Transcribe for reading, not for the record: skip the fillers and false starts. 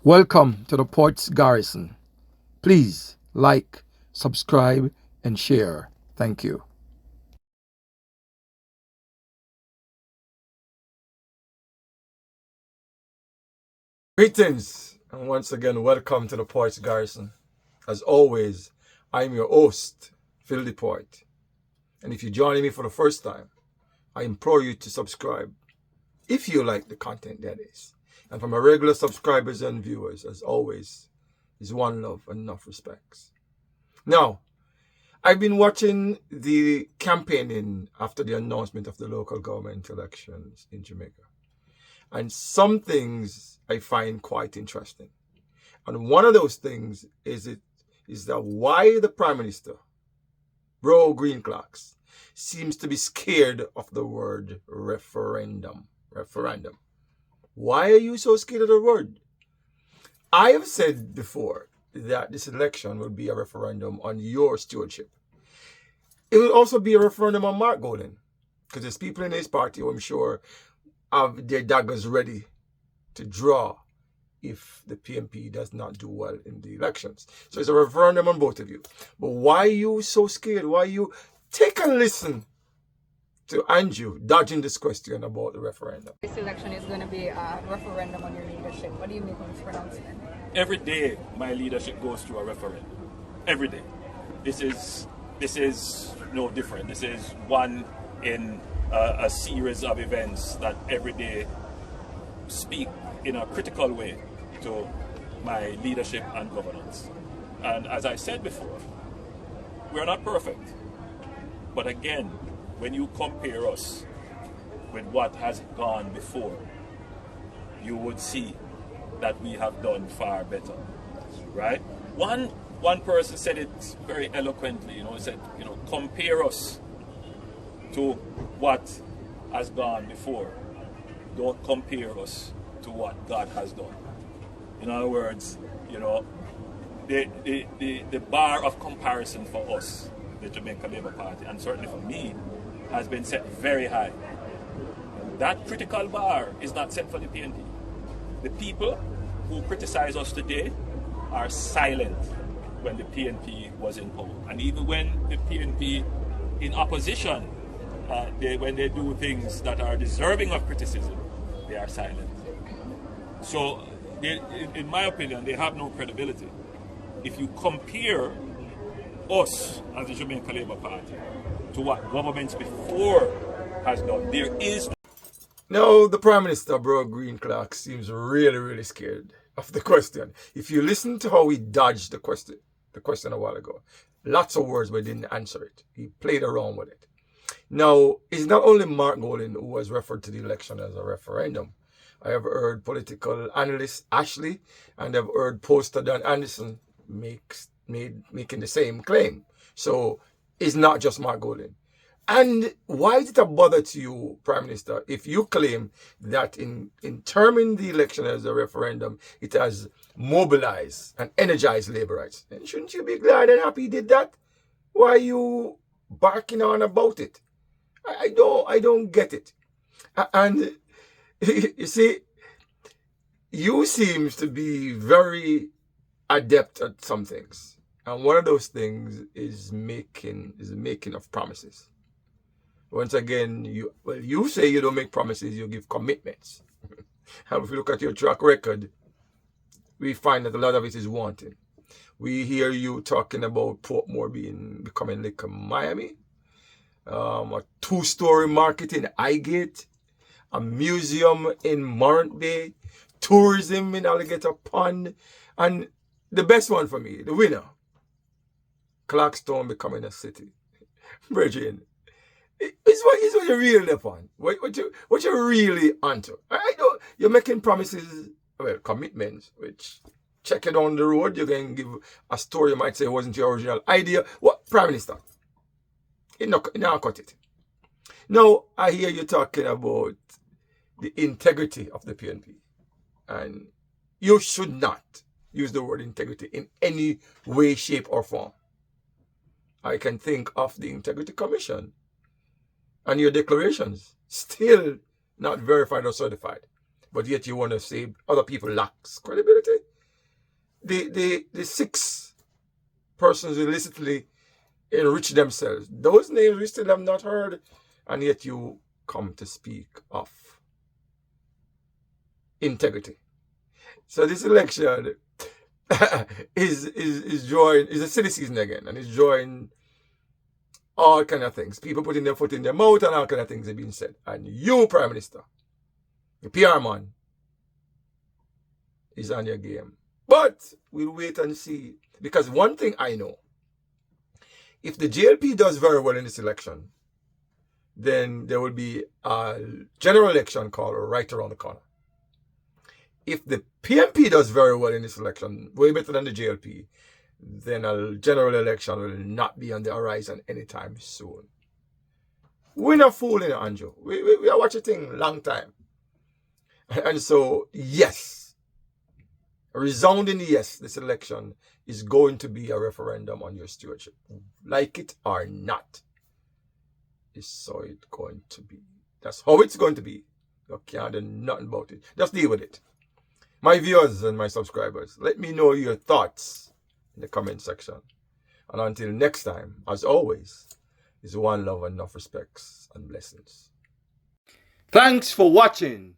Welcome to the Ports Garrison. Please like, subscribe, and share. Thank you. Greetings, and once again, welcome to the Ports Garrison. As always, I'm your host, Phil the Poet. And if you're joining me for the first time, I implore you to subscribe, if you like the content, that is. And for my regular subscribers and viewers, as always, is one love and enough respects. Now, I've been watching the campaigning after the announcement of the local government elections in Jamaica. And some things I find quite interesting. And one of those things is that why the Prime Minister, Bro Green Clerks, seems to be scared of the word referendum. Referendum. Why are you so scared of the word? I have said before that this election will be a referendum on your stewardship. It will also be a referendum on Mark Golden, because there's people in his party who I'm sure have their daggers ready to draw if the PNP does not do well in the elections. So it's a referendum on both of you. But why are you so scared? Why you take a listen to Andrew dodging this question about the referendum? This election is going to be a referendum on your leadership. What do you make of this pronouncement? Every day my leadership goes through a referendum. Every day. This is no different. This is one in a series of events that every day speak in a critical way to my leadership and governance. And as I said before, we're not perfect. But again, when you compare us with what has gone before, you would see that we have done far better, right? One person said it very eloquently, he said, compare us to what has gone before. Don't compare us to what God has done. In other words, the bar of comparison for us, the Jamaica Labour Party, and certainly for me, has been set very high. That critical bar is not set for the PNP. The people who criticize us today are silent when the PNP was in power. And even when the PNP in opposition, when they do things that are deserving of criticism, they are silent. So, in my opinion, they have no credibility. If you compare us as the Jamaica Labour Party to what governments before has done, there is... No, the Prime Minister, Bro Green Clark, seems really, really scared of the question. If you listen to how he dodged the question a while ago, lots of words but didn't answer it. He played around with it. Now, it's not only Mark Golden who has referred to the election as a referendum. I have heard political analyst Ashley and I've heard poster Dan Anderson making the same claim. So it's not just Mark Golden. And why is it a bother to you, Prime Minister, if you claim that in terming the election as a referendum, it has mobilized and energized labor rights? And shouldn't you be glad and happy he did that? Why are you barking on about it? I don't get it. And you see, you seems to be very adept at some things. And one of those things is making of promises. Once again, you say you don't make promises, you give commitments. And if you look at your track record, we find that a lot of it is wanting. We hear you talking about Portmore becoming like a Miami, a 2-story market in Highgate, a museum in Morant Bay, tourism in Alligator Pond, and the best one for me, the winner, Clarkstown becoming a city. Bridging. It's what you're really upon. What you're really onto. I know you're making promises, commitments, which check it on the road. You can give a story you might say wasn't your original idea. What, Prime Minister? You now cut it. Now, I hear you talking about the integrity of the PNP. And you should not use the word integrity in any way, shape, or form. I can think of the Integrity Commission and your declarations, still not verified or certified. But yet you want to say other people lack credibility? the 6 persons who illicitly enrich themselves, those names we still have not heard, and yet you come to speak of integrity. So this election is drawing, is a silly season again, and it's drawing all kind of things. People putting their foot in their mouth and all kind of things are being said. And you, Prime Minister, the PR man, is on your game. But we'll wait and see. Because one thing I know, if the JLP does very well in this election, then there will be a general election called right around the corner. If the PMP does very well in this election, way better than the JLP, then a general election will not be on the horizon anytime soon. We're not fooling, Andrew. We are watching thing long time. And so, yes, a resounding yes, this election is going to be a referendum on your stewardship. Like it or not, is so it's going to be. That's how it's going to be. You can't do nothing about it. Just deal with it. My viewers and my subscribers, let me know your thoughts in the comment section. And until next time, as always, is one love and enough respects and blessings. Thanks for watching.